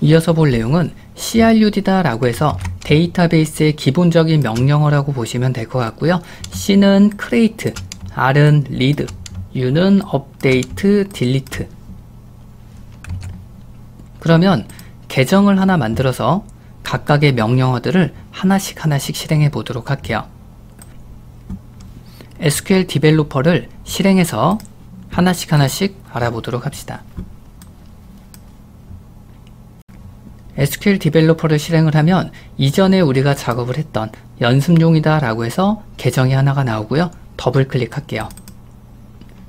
이어서 볼 내용은 CRUD다 라고 해서 데이터베이스의 기본적인 명령어라고 보시면 될 것 같고요. C는 create, R은 read, U는 update, delete. 그러면 계정을 하나 만들어서 각각의 명령어들을 하나씩 실행해 보도록 할게요. SQL 디벨로퍼를 실행해서 하나씩 알아보도록 합시다. SQL 디벨로퍼를 실행을 하면 이전에 우리가 작업을 했던 연습용이다 라고 해서 계정이 하나가 나오고요. 더블 클릭할게요.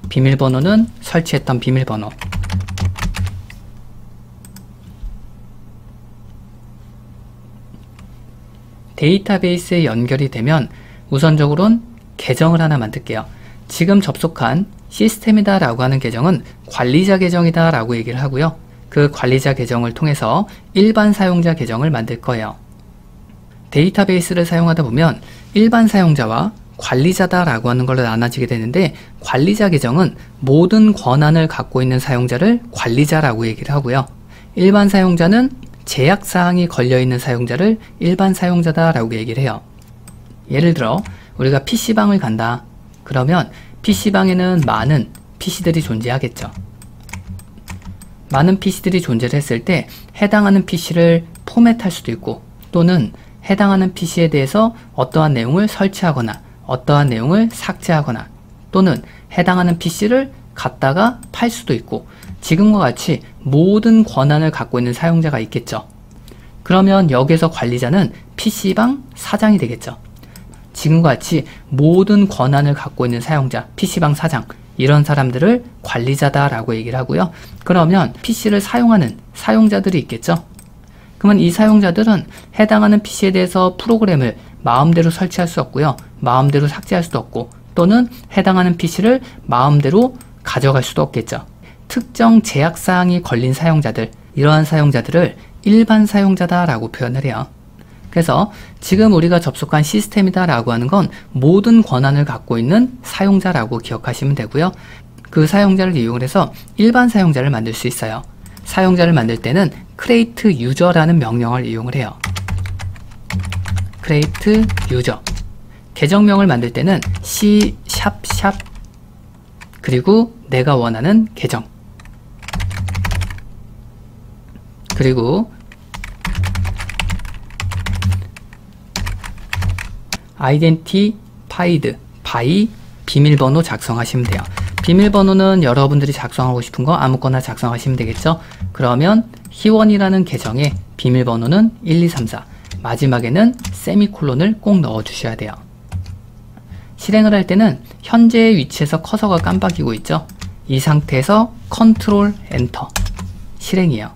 비밀번호는 설치했던 비밀번호. 데이터베이스에 연결이 되면 우선적으로는 계정을 하나 만들게요. 지금 접속한 시스템이다 라고 하는 계정은 관리자 계정이다 라고 얘기를 하고요. 그 관리자 계정을 통해서 일반 사용자 계정을 만들 거예요. 데이터베이스를 사용하다 보면 일반 사용자와 관리자다 라고 하는 걸로 나눠지게 되는데, 관리자 계정은 모든 권한을 갖고 있는 사용자를 관리자라고 얘기를 하고요. 일반 사용자는 제약사항이 걸려있는 사용자를 일반 사용자다 라고 얘기를 해요. 예를 들어 우리가 PC방을 간다. 그러면 PC방에는 많은 PC들이 존재하겠죠. 많은 PC들이 존재를 했을 때 해당하는 PC를 포맷할 수도 있고, 또는 해당하는 PC에 대해서 어떠한 내용을 설치하거나 어떠한 내용을 삭제하거나, 또는 해당하는 PC를 갖다가 팔 수도 있고, 지금과 같이 모든 권한을 갖고 있는 사용자가 있겠죠. 그러면 여기서 관리자는 PC방 사장이 되겠죠. 지금과 같이 모든 권한을 갖고 있는 사용자, PC방 사장, 이런 사람들을 관리자다 라고 얘기를 하고요. 그러면 PC를 사용하는 사용자들이 있겠죠. 그러면 이 사용자들은 해당하는 PC에 대해서 프로그램을 마음대로 설치할 수 없고요. 마음대로 삭제할 수도 없고, 또는 해당하는 PC를 마음대로 가져갈 수도 없겠죠. 특정 제약사항이 걸린 사용자들, 이러한 사용자들을 일반 사용자다 라고 표현을 해요. 그래서 지금 우리가 접속한 시스템이다 라고 하는 건 모든 권한을 갖고 있는 사용자라고 기억하시면 되고요. 그 사용자를 이용을 해서 일반 사용자를 만들 수 있어요. 사용자를 만들 때는 create user라는 명령어를 이용을 해요. create user. 계정명을 만들 때는 c 샵 그리고 내가 원하는 계정, 그리고 identified by 비밀번호 작성하시면 돼요. 비밀번호는 여러분들이 작성하고 싶은 거 아무거나 작성하시면 되겠죠. 그러면 희원이라는 계정의 비밀번호는 1234, 마지막에는 세미콜론을 꼭 넣어 주셔야 돼요. 실행을 할 때는 현재의 위치에서 커서가 깜빡이고 있죠. 이 상태에서 컨트롤 엔터 실행이에요.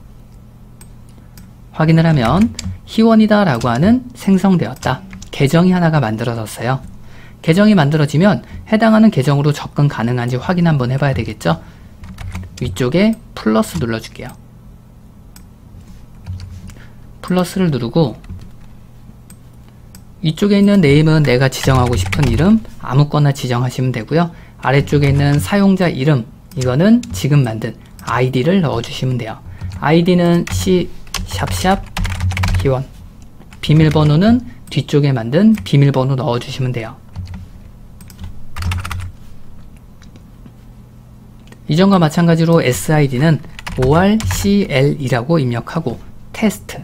확인을 하면 희원이다 라고 하는 생성되었다. 계정이 하나가 만들어졌어요. 계정이 만들어지면 해당하는 계정으로 접근 가능한지 확인 한번 해봐야 되겠죠. 위쪽에 플러스 눌러줄게요. 플러스를 누르고 위쪽에 있는 네임은 내가 지정하고 싶은 이름 아무거나 지정하시면 되고요. 아래쪽에 있는 사용자 이름, 이거는 지금 만든 아이디를 넣어주시면 돼요. 아이디는 c 샵 희원, 비밀번호는 뒤쪽에 만든 비밀번호 넣어주시면 돼요. 이전과 마찬가지로 SID는 ORCL이라고 입력하고 테스트,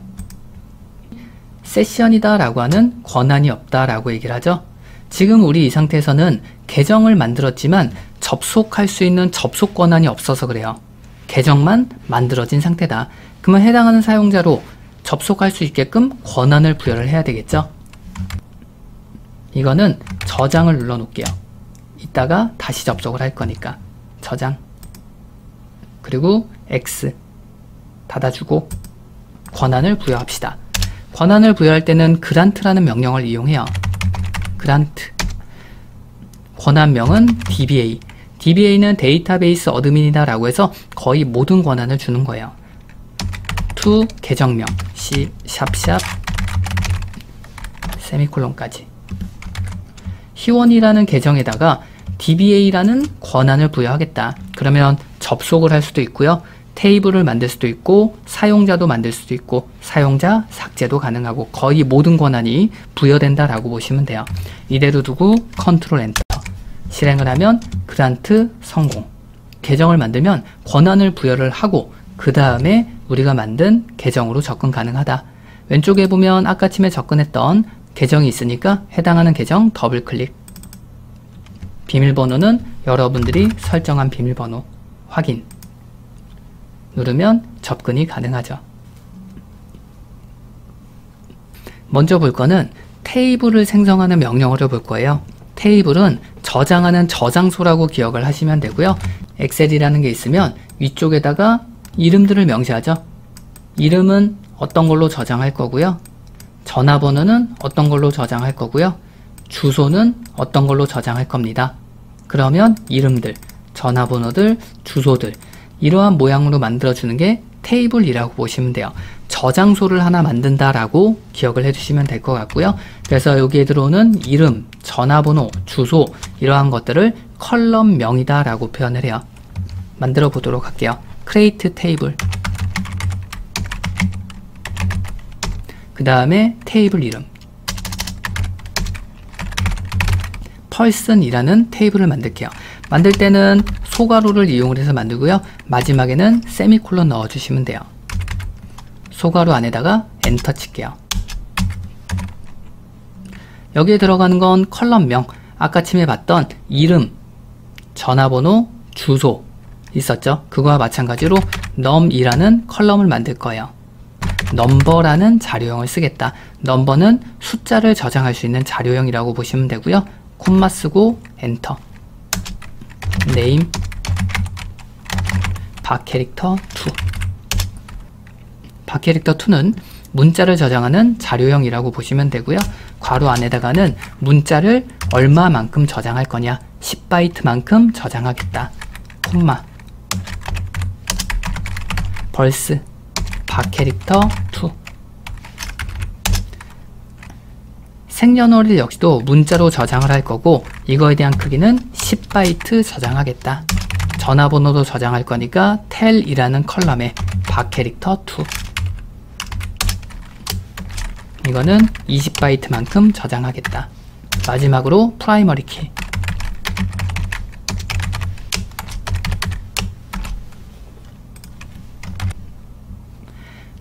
세션이다 라고 하는 권한이 없다 라고 얘기를 하죠. 지금 우리 이 상태에서는 계정을 만들었지만 접속할 수 있는 접속 권한이 없어서 그래요. 계정만 만들어진 상태다. 그러면 해당하는 사용자로 접속할 수 있게끔 권한을 부여를 해야 되겠죠. 이거는 저장을 눌러 놓을게요. 이따가 다시 접속을 할 거니까 저장, 그리고 X 닫아주고 권한을 부여합시다. 권한을 부여할 때는 grant라는 명령을 이용해요. grant. 권한명은 DBA. DBA는 데이터베이스 어드민이다 라고 해서 거의 모든 권한을 주는 거예요. to 계정명 c 샵 세미콜론까지. 희원이라는 계정에다가 DBA라는 권한을 부여하겠다. 그러면 접속을 할 수도 있고요. 테이블을 만들 수도 있고 사용자도 만들 수도 있고 사용자 삭제도 가능하고 거의 모든 권한이 부여된다라고 보시면 돼요. 이대로 두고 컨트롤 엔터 실행을 하면 그란트 성공. 계정을 만들면 권한을 부여를 하고 그 다음에 우리가 만든 계정으로 접근 가능하다. 왼쪽에 보면 아까쯤에 접근했던 계정이 있으니까 해당하는 계정 더블 클릭. 비밀번호는 여러분들이 설정한 비밀번호 확인. 누르면 접근이 가능하죠. 먼저 볼 거는 테이블을 생성하는 명령어를 볼 거예요. 테이블은 저장하는 저장소라고 기억을 하시면 되고요. 엑셀이라는 게 있으면 위쪽에다가 이름들을 명시하죠. 이름은 어떤 걸로 저장할 거고요. 전화번호는 어떤 걸로 저장할 거고요. 주소는 어떤 걸로 저장할 겁니다. 그러면 이름들, 전화번호들, 주소들 이러한 모양으로 만들어주는 게 테이블이라고 보시면 돼요. 저장소를 하나 만든다라고 기억을 해주시면 될 것 같고요. 그래서 여기에 들어오는 이름, 전화번호, 주소 이러한 것들을 컬럼명이다 라고 표현을 해요. 만들어 보도록 할게요. create 테이블 그 다음에 테이블 이름 person이라는 테이블을 만들게요. 만들 때는 소괄호를 이용을 해서 만들고요. 마지막에는 세미콜론 넣어주시면 돼요. 소괄호 안에다가 엔터 칠게요. 여기에 들어가는 건 컬럼명, 아까쯤에 봤던 이름, 전화번호, 주소 있었죠? 그거와 마찬가지로 num이라는 컬럼을 만들 거예요. 넘버라는 자료형을 쓰겠다. 넘버는 숫자를 저장할 수 있는 자료형이라고 보시면 되고요. 콤마 쓰고 엔터. 네임 바캐릭터 2. 바캐릭터 2는 문자를 저장하는 자료형이라고 보시면 되고요. 괄호 안에다가는 문자를 얼마만큼 저장할 거냐 10바이트만큼 저장하겠다. 콤마 벌스 바캐릭터 2. 생년월일 역시도 문자로 저장을 할 거고 이거에 대한 크기는 10바이트 저장하겠다. 전화번호도 저장할 거니까 텔이라는 컬럼에 바캐릭터 2. 이거는 20바이트만큼 저장하겠다. 마지막으로 프라이머리 키.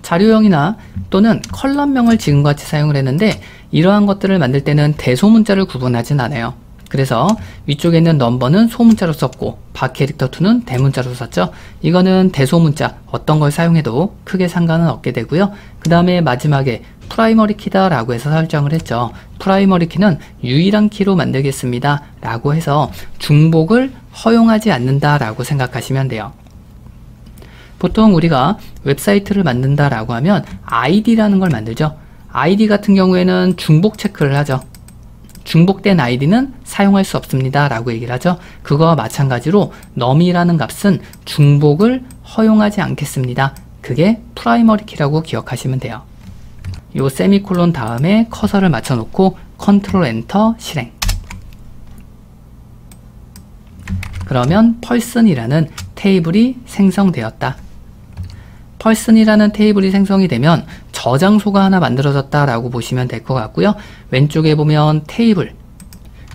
자료형이나 또는 컬럼명을 지금과 같이 사용을 했는데 이러한 것들을 만들 때는 대소문자를 구분하진 않아요. 그래서 위쪽에 있는 넘버는 소문자로 썼고 바캐릭터 2는 대문자로 썼죠. 이거는 대소문자 어떤 걸 사용해도 크게 상관은 없게 되고요. 그 다음에 마지막에 프라이머리 키다 라고 해서 설정을 했죠. 프라이머리 키는 유일한 키로 만들겠습니다 라고 해서 중복을 허용하지 않는다 라고 생각하시면 돼요. 보통 우리가 웹사이트를 만든다 라고 하면 아이디라는 걸 만들죠. 아이디 같은 경우에는 중복 체크를 하죠. 중복된 아이디는 사용할 수 없습니다 라고 얘기를 하죠. 그거와 마찬가지로 num이라는 값은 중복을 허용하지 않겠습니다. 그게 프라이머리 키라고 기억하시면 돼요. 요 세미콜론 다음에 커서를 맞춰 놓고 컨트롤 엔터 실행. 그러면 person이라는 테이블이 생성되었다. person이라는 테이블이 생성이 되면 저장소가 하나 만들어졌다 라고 보시면 될 것 같고요. 왼쪽에 보면 테이블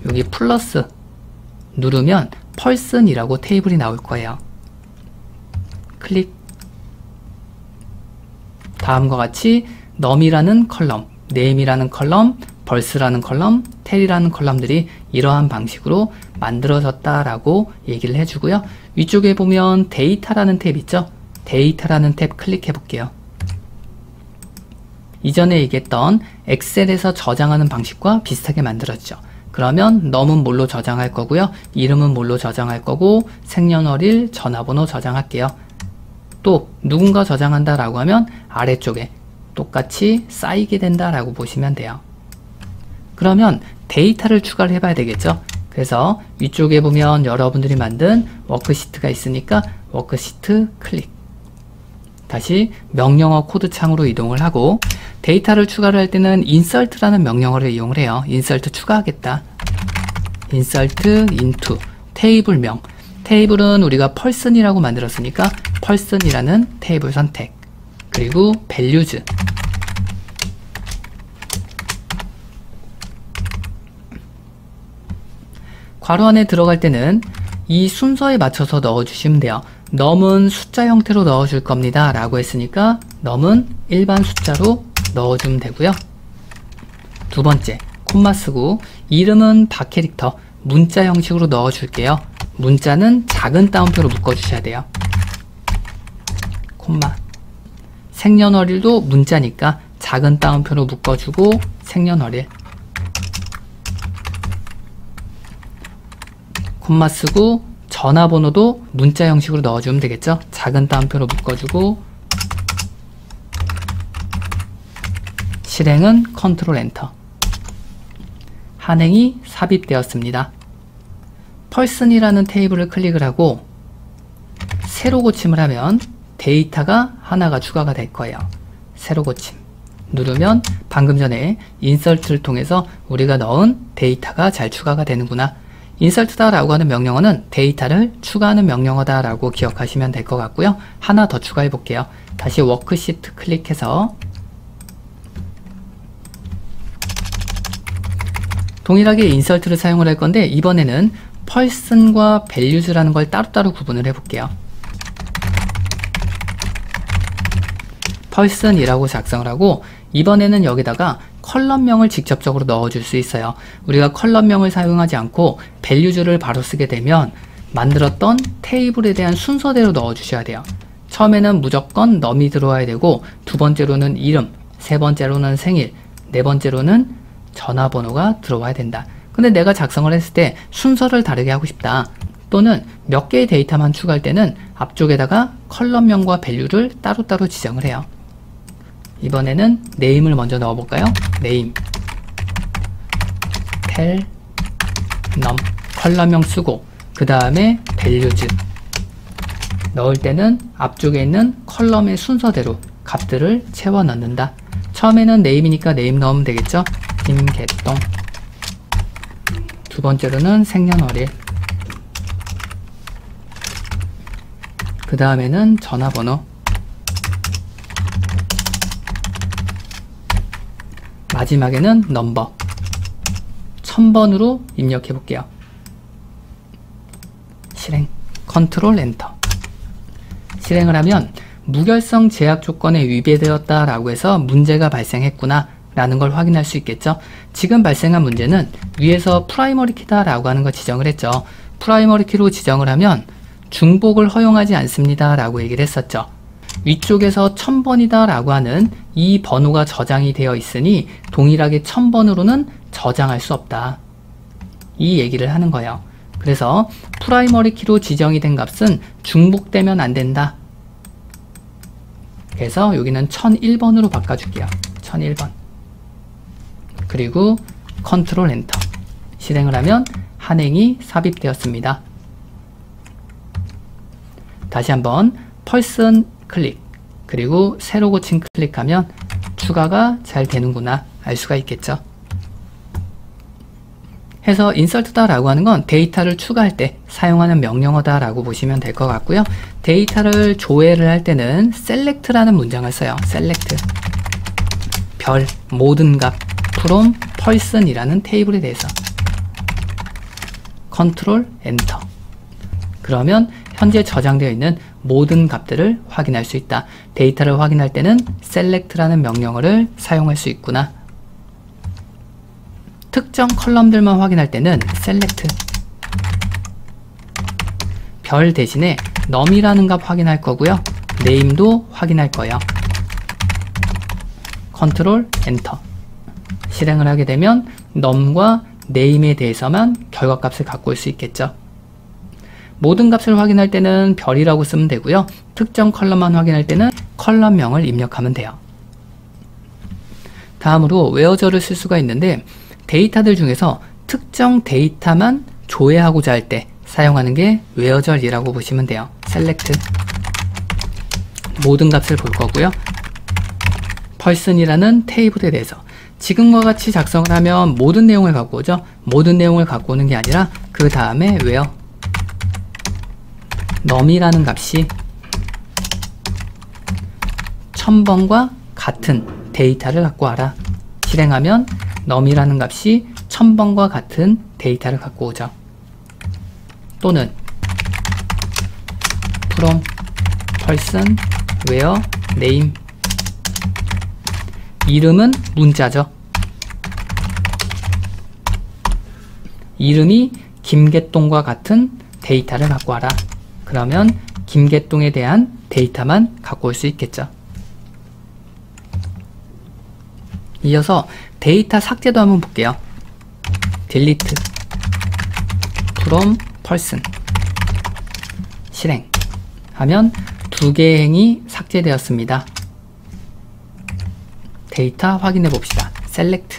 여기 플러스 누르면 person이라고 테이블이 나올 거예요. 클릭. 다음과 같이 num이라는 컬럼, name이라는 컬럼, 벌스라는 컬럼, 텔이라는 컬럼들이 이러한 방식으로 만들어졌다라고 얘기를 해주고요. 위쪽에 보면 데이터라는 탭 있죠? 데이터라는 탭 클릭해 볼게요. 이전에 얘기했던 엑셀에서 저장하는 방식과 비슷하게 만들어지죠. 그러면 num은 뭘로 저장할 거고요. 이름은 뭘로 저장할 거고 생년월일, 전화번호 저장할게요. 또 누군가 저장한다 라고 하면 아래쪽에 똑같이 쌓이게 된다 라고 보시면 돼요. 그러면 데이터를 추가를 해봐야 되겠죠. 그래서 위쪽에 보면 여러분들이 만든 워크시트가 있으니까 워크시트 클릭. 다시 명령어 코드 창으로 이동을 하고 데이터를 추가를 할 때는 insert라는 명령어를 이용을 해요. insert 추가하겠다. insert into 테이블명. 테이블은 우리가 person이라고 만들었으니까 person이라는 테이블 선택. 그리고 values. 괄호 안에 들어갈 때는 이 순서에 맞춰서 넣어주시면 돼요. num은 숫자 형태로 넣어줄 겁니다 라고 했으니까 num은 일반 숫자로 넣어주면 되고요. 두 번째, 콤마 쓰고 이름은 바캐릭터 문자 형식으로 넣어줄게요. 문자는 작은 따옴표로 묶어주셔야 돼요. 콤마. 생년월일도 문자니까 작은 따옴표로 묶어주고 생년월일. 콤마 쓰고 전화번호도 문자 형식으로 넣어주면 되겠죠. 작은 따옴표로 묶어주고 실행은 컨트롤 엔터. 한행이 삽입되었습니다. person이라는 테이블을 클릭을 하고 새로 고침을 하면 데이터가 하나가 추가가 될 거예요. 새로 고침 누르면 방금 전에 인설트를 통해서 우리가 넣은 데이터가 잘 추가가 되는구나. 인설트다 라고 하는 명령어는 데이터를 추가하는 명령어다 라고 기억하시면 될 것 같고요. 하나 더 추가해 볼게요. 다시 워크시트 클릭해서 동일하게 인설트를 사용을 할 건데 이번에는 person과 values라는 걸 따로따로 구분을 해 볼게요. person이라고 작성을 하고 이번에는 여기다가 컬럼명을 직접적으로 넣어줄 수 있어요. 우리가 컬럼명을 사용하지 않고 values를 바로 쓰게 되면 만들었던 테이블에 대한 순서대로 넣어주셔야 돼요. 처음에는 무조건 num이 들어와야 되고 두 번째로는 이름, 세 번째로는 생일, 네 번째로는 전화번호가 들어와야 된다. 근데 내가 작성을 했을 때 순서를 다르게 하고 싶다. 또는 몇 개의 데이터만 추가할 때는 앞쪽에다가 컬럼명과 value를 따로따로 지정을 해요. 이번에는 name을 먼저 넣어볼까요? name, tel, num, 컬럼명 쓰고 그 다음에 values 넣을 때는 앞쪽에 있는 컬럼의 순서대로 값들을 채워 넣는다. 처음에는 name이니까 name 넣으면 되겠죠? 김개똥. 두 번째로는 생년월일. 그 다음에는 전화번호. 마지막에는 넘버. 1000번으로 입력해 볼게요. 실행. 컨트롤 엔터. 실행을 하면 무결성 제약 조건에 위배되었다 라고 해서 문제가 발생했구나 라는 걸 확인할 수 있겠죠. 지금 발생한 문제는 위에서 프라이머리 키다 라고 하는 거 지정을 했죠. 프라이머리 키로 지정을 하면 중복을 허용하지 않습니다 라고 얘기를 했었죠. 위쪽에서 1000번이다 라고 하는 이 번호가 저장이 되어 있으니 동일하게 1000번으로는 저장할 수 없다. 이 얘기를 하는 거예요. 그래서 프라이머리 키로 지정이 된 값은 중복되면 안 된다. 그래서 여기는 1001번으로 바꿔줄게요. 1001번. 그리고 컨트롤 엔터. 실행을 하면 한행이 삽입되었습니다. 다시 한번 person 클릭 그리고 새로 고침 클릭하면 추가가 잘 되는구나 알 수가 있겠죠. 해서 insert다 라고 하는 건 데이터를 추가할 때 사용하는 명령어다 라고 보시면 될 것 같고요. 데이터를 조회를 할 때는 select라는 문장을 써요. select 별 모든 값 from person이라는 테이블에 대해서 컨트롤 엔터. 그러면 현재 저장되어 있는 모든 값들을 확인할 수 있다. 데이터를 확인할 때는 select라는 명령어를 사용할 수 있구나. 특정 컬럼들만 확인할 때는 select 별 대신에 num이라는 값 확인할 거고요. name도 확인할 거예요. 컨트롤 엔터. 실행을 하게 되면 num과 name에 대해서만 결과값을 갖고 올 수 있겠죠. 모든 값을 확인할 때는 별이라고 쓰면 되고요. 특정 컬럼만 확인할 때는 컬럼명을 입력하면 돼요. 다음으로 where저를 쓸 수가 있는데 데이터들 중에서 특정 데이터만 조회하고자 할 때 사용하는 게 where저이라고 보시면 돼요. select 모든 값을 볼 거고요. person이라는 테이블에 대해서 지금과 같이 작성을 하면 모든 내용을 갖고 오죠. 모든 내용을 갖고 오는 게 아니라 그 다음에 where num이라는 값이 1000번과 같은 데이터를 갖고 와라. 실행하면 num이라는 값이 1000번과 같은 데이터를 갖고 오죠. 또는 from person where name, 이름은 문자죠. 이름이 김개똥과 같은 데이터를 갖고 와라. 그러면 김개똥에 대한 데이터만 갖고 올 수 있겠죠. 이어서 데이터 삭제도 한번 볼게요. delete from person, 실행하면 두 개의 행이 삭제되었습니다. 데이터 확인해 봅시다. select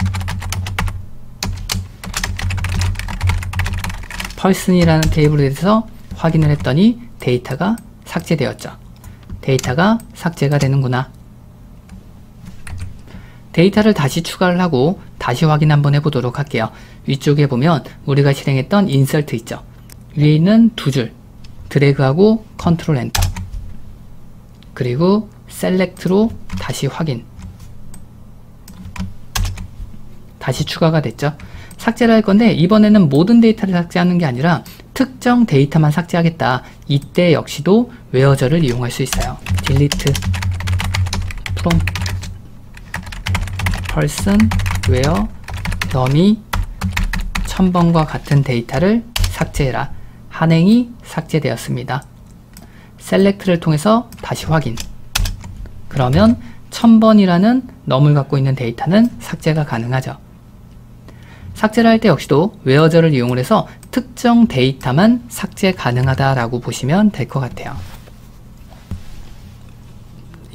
person이라는 테이블에 대해서 확인을 했더니 데이터가 삭제되었죠. 데이터가 삭제가 되는구나. 데이터를 다시 추가를 하고 다시 확인 한번 해보도록 할게요. 위쪽에 보면 우리가 실행했던 insert 있죠. 위에 있는 두 줄 드래그하고 컨트롤 엔터, 그리고 select로 다시 확인, 다시 추가가 됐죠. 삭제를 할 건데 이번에는 모든 데이터를 삭제하는 게 아니라 특정 데이터만 삭제하겠다. 이때 역시도 where저를 이용할 수 있어요. delete from person where num이 1000번과 같은 데이터를 삭제해라. 한 행이 삭제되었습니다. select를 통해서 다시 확인. 그러면 1000번이라는 num을 갖고 있는 데이터는 삭제가 가능하죠. 삭제를 할 때 역시도 where저를 이용을 해서 특정 데이터만 삭제 가능하다라고 보시면 될 것 같아요.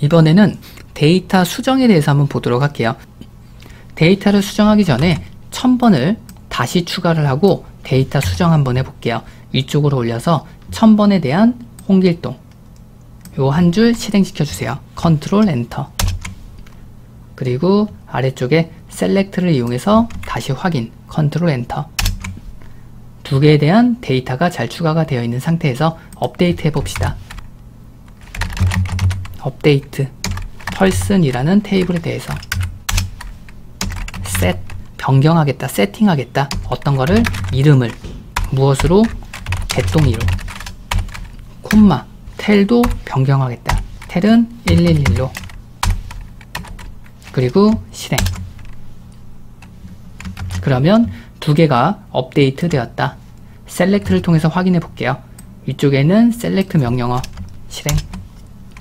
이번에는 데이터 수정에 대해서 한번 보도록 할게요. 데이터를 수정하기 전에 1000번을 다시 추가를 하고 데이터 수정 한번 해볼게요. 위쪽으로 올려서 1000번에 대한 홍길동 요 한 줄 실행시켜 주세요. 컨트롤 엔터, 그리고 아래쪽에 select를 이용해서 다시 확인, 컨트롤 엔터. 두 개에 대한 데이터가 잘 추가가 되어 있는 상태에서 업데이트 해봅시다. 업데이트 person이라는 테이블에 대해서 set, 변경하겠다, 세팅하겠다. 어떤 거를, 이름을 무엇으로, 개똥이로. 콤마 텔도 변경하겠다. 텔은 111로. 그리고 실행. 그러면 두 개가 업데이트 되었다. select를 통해서 확인해 볼게요. 위쪽에는 select 명령어, 실행.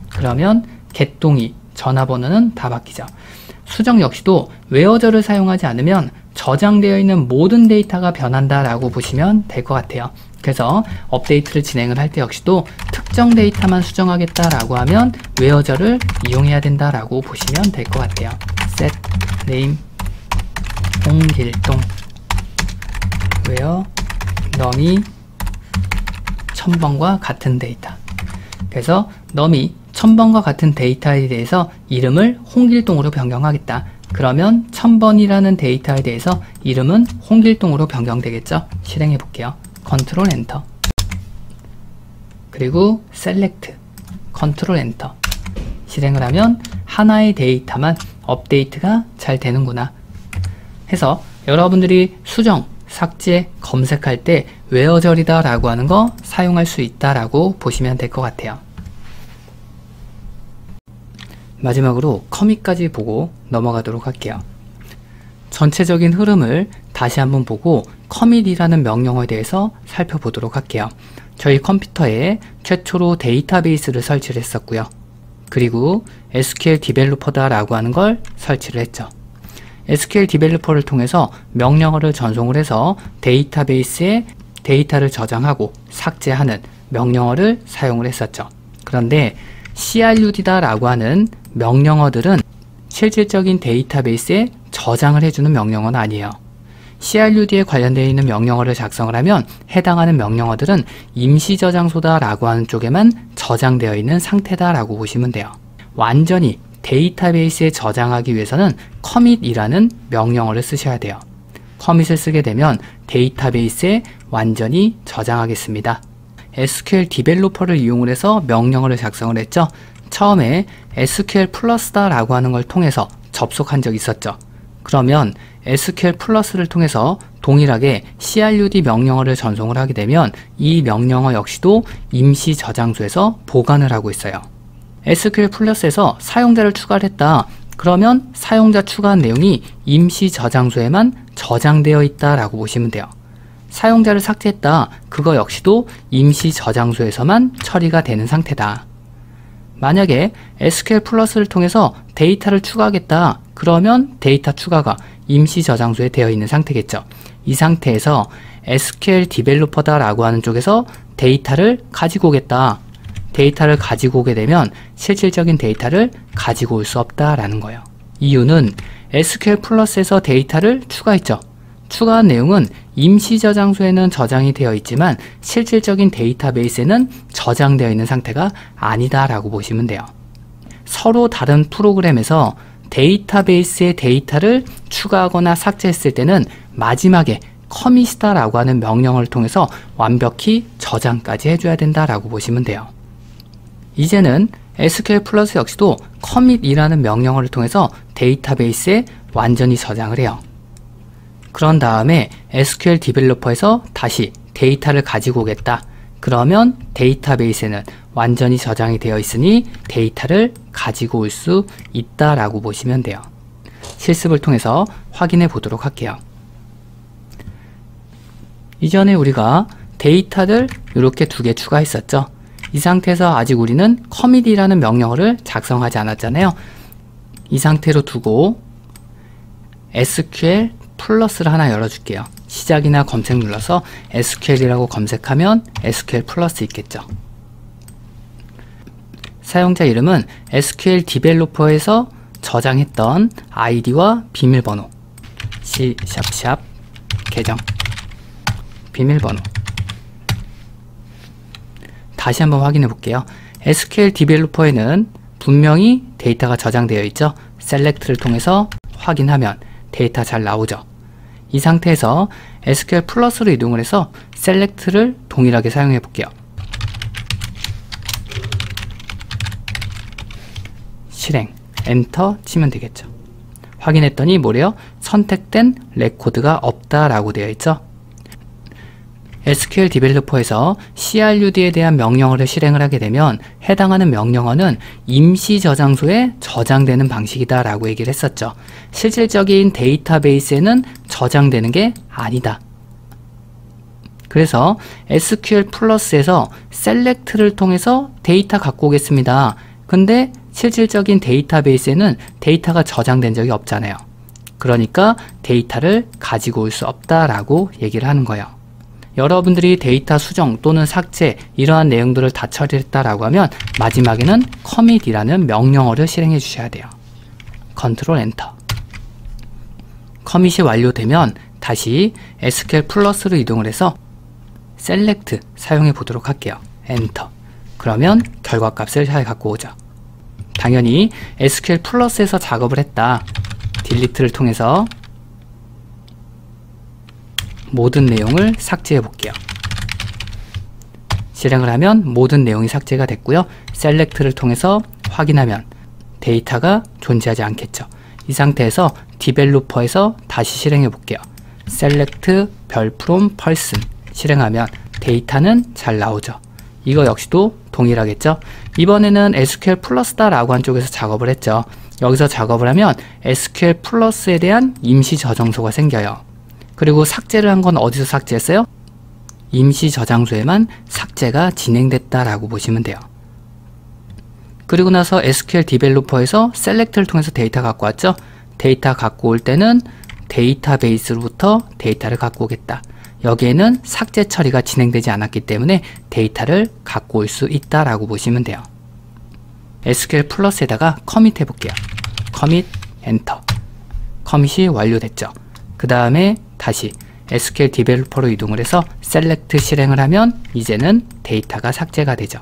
그러면 개똥이, 전화번호는 다 바뀌죠. 수정 역시도 where저를 사용하지 않으면 저장되어 있는 모든 데이터가 변한다 라고 보시면 될 것 같아요. 그래서 업데이트를 진행을 할 때 역시도 특정 데이터만 수정하겠다 라고 하면 where저를 이용해야 된다 라고 보시면 될 것 같아요. set name 홍길동 where num이 1000번과 같은 데이터. 그래서 num이 1000번과 같은 데이터에 대해서 이름을 홍길동으로 변경하겠다. 그러면 1000번이라는 데이터에 대해서 이름은 홍길동으로 변경되겠죠. 실행해 볼게요. 컨트롤 엔터, 그리고 select, 컨트롤 엔터. 실행을 하면 하나의 데이터만 업데이트가 잘 되는구나 해서 여러분들이 수정, 삭제, 검색할 때 where저이다 라고 하는 거 사용할 수 있다 라고 보시면 될 것 같아요. 마지막으로 커밋까지 보고 넘어가도록 할게요. 전체적인 흐름을 다시 한번 보고 커밋이라는 명령어에 대해서 살펴보도록 할게요. 저희 컴퓨터에 최초로 데이터베이스를 설치를 했었고요. 그리고 SQL 디벨로퍼다 라고 하는 걸 설치를 했죠. SQL 디벨로퍼를 통해서 명령어를 전송을 해서 데이터베이스에 데이터를 저장하고 삭제하는 명령어를 사용을 했었죠. 그런데 CRUD다 라고 하는 명령어들은 실질적인 데이터베이스에 저장을 해주는 명령어는 아니에요. CRUD에 관련되어 있는 명령어를 작성을 하면 해당하는 명령어들은 임시저장소다 라고 하는 쪽에만 저장되어 있는 상태다 라고 보시면 돼요. 완전히 데이터베이스에 저장하기 위해서는 commit이라는 명령어를 쓰셔야 돼요. commit을 쓰게 되면 데이터베이스에 완전히 저장하겠습니다. SQL 디벨로퍼를 이용을 해서 명령어를 작성을 했죠. 처음에 SQL 플러스다 라고 하는 걸 통해서 접속한 적이 있었죠. 그러면 SQL 플러스를 통해서 동일하게 CRUD 명령어를 전송을 하게 되면 이 명령어 역시도 임시 저장소에서 보관을 하고 있어요. SQL 플러스에서 사용자를 추가를 했다. 그러면 사용자 추가한 내용이 임시 저장소에만 저장되어 있다 라고 보시면 돼요. 사용자를 삭제했다. 그거 역시도 임시 저장소에서만 처리가 되는 상태다. 만약에 SQL 플러스를 통해서 데이터를 추가하겠다. 그러면 데이터 추가가 임시 저장소에 되어 있는 상태겠죠. 이 상태에서 SQL 디벨로퍼다 라고 하는 쪽에서 데이터를 가지고 오겠다. 데이터를 가지고 오게 되면 실질적인 데이터를 가지고 올 수 없다 라는 거예요. 이유는 SQL 플러스에서 데이터를 추가했죠. 추가한 내용은 임시 저장소에는 저장이 되어 있지만 실질적인 데이터베이스에는 저장되어 있는 상태가 아니다 라고 보시면 돼요. 서로 다른 프로그램에서 데이터베이스의 데이터를 추가하거나 삭제했을 때는 마지막에 커밋이다 라고 하는 명령어를 통해서 완벽히 저장까지 해줘야 된다 라고 보시면 돼요. 이제는 SQL 플러스 역시도 커밋이라는 명령어를 통해서 데이터베이스에 완전히 저장을 해요. 그런 다음에 SQL 디벨로퍼에서 다시 데이터를 가지고 오겠다. 그러면 데이터베이스에는 완전히 저장이 되어 있으니 데이터를 가지고 올 수 있다라고 보시면 돼요. 실습을 통해서 확인해 보도록 할게요. 이전에 우리가 데이터를 이렇게 두 개 추가했었죠. 이 상태에서 아직 우리는 커밋이라는 명령어를 작성하지 않았잖아요. 이 상태로 두고 SQL 플러스를 하나 열어줄게요. 시작이나 검색 눌러서 SQL이라고 검색하면 SQL 플러스 있겠죠. 사용자 이름은 SQL 디벨로퍼에서 저장했던 아이디와 비밀번호 C## 계정 비밀번호 다시 한번 확인해 볼게요. SQL 디벨로퍼에는 분명히 데이터가 저장되어 있죠. 셀렉트를 통해서 확인하면 데이터 잘 나오죠. 이 상태에서 SQL 플러스로 이동을 해서 셀렉트를 동일하게 사용해 볼게요. 실행, 엔터 치면 되겠죠. 확인했더니 뭐래요? 선택된 레코드가 없다라고 되어 있죠. SQL 디벨로퍼에서 CRUD에 대한 명령어를 실행을 하게 되면 해당하는 명령어는 임시 저장소에 저장되는 방식이다 라고 얘기를 했었죠. 실질적인 데이터베이스에는 저장되는 게 아니다. 그래서 SQL 플러스에서 셀렉트를 통해서 데이터 갖고 오겠습니다. 근데 실질적인 데이터베이스에는 데이터가 저장된 적이 없잖아요. 그러니까 데이터를 가지고 올 수 없다라고 얘기를 하는 거예요. 여러분들이 데이터 수정 또는 삭제 이러한 내용들을 다 처리했다라고 하면 마지막에는 커밋이라는 명령어를 실행해 주셔야 돼요. 컨트롤 엔터. 커밋이 완료되면 다시 SQL 플러스로 이동을 해서 셀렉트 사용해 보도록 할게요. 엔터. 그러면 결과값을 잘 갖고 오죠. 당연히 SQL 플러스에서 작업을 했다. 딜리트를 통해서 모든 내용을 삭제해 볼게요. 실행을 하면 모든 내용이 삭제가 됐고요. 셀렉트를 통해서 확인하면 데이터가 존재하지 않겠죠. 이 상태에서 디벨로퍼에서 다시 실행해 볼게요. 셀렉트 별 from person 실행하면 데이터는 잘 나오죠. 이거 역시도 동일하겠죠. 이번에는 SQL 플러스다 라고 한 쪽에서 작업을 했죠. 여기서 작업을 하면 SQL 플러스에 대한 임시 저장소가 생겨요. 그리고 삭제를 한 건 어디서 삭제했어요? 임시 저장소에만 삭제가 진행됐다라고 보시면 돼요. 그리고 나서 SQL 디벨로퍼에서 셀렉트를 통해서 데이터 갖고 왔죠? 데이터 갖고 올 때는 데이터베이스로부터 데이터를 갖고 오겠다. 여기에는 삭제 처리가 진행되지 않았기 때문에 데이터를 갖고 올 수 있다라고 보시면 돼요. SQL 플러스에다가 커밋 해볼게요. 커밋 엔터. 커밋이 완료됐죠. 그 다음에 다시 SQL 디벨로퍼로 이동을 해서 셀렉트 실행을 하면 이제는 데이터가 삭제가 되죠.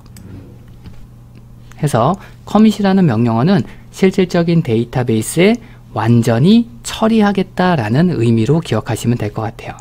해서 커밋이라는 명령어는 실질적인 데이터베이스에 완전히 처리하겠다라는 의미로 기억하시면 될 것 같아요.